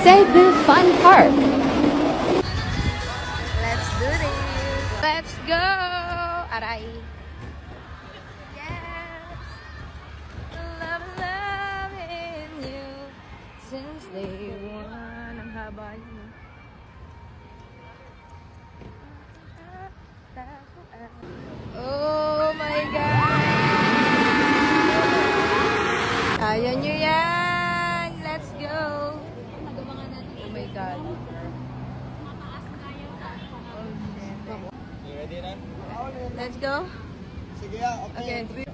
Cebu Fun Park. Let's do this. Let's go. Aray. Yes. Loving you since day one. Ang haba niyo. Oh my God. Kaya nyo yan. Let's go. Oh my God. You ready na? Let's go. Sige, okay. Okay.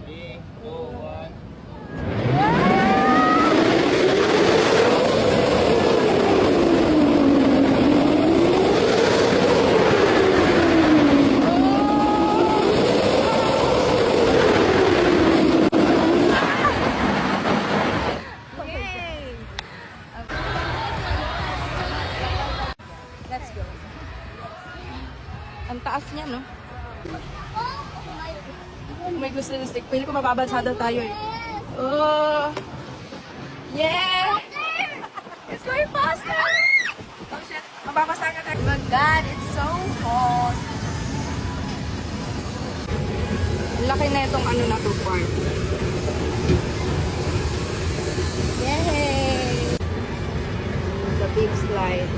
3, 2, 1. Yay! Let's go. Ang taas niya, no? May gusto na stick. Pili ko mababalsada tayo eh. Oh! Yeah! It's going faster! Oh shit! Mababasa ka tayo. Oh my God, it's so hot! Laki na itong ano na to, park. Yay! The big slide.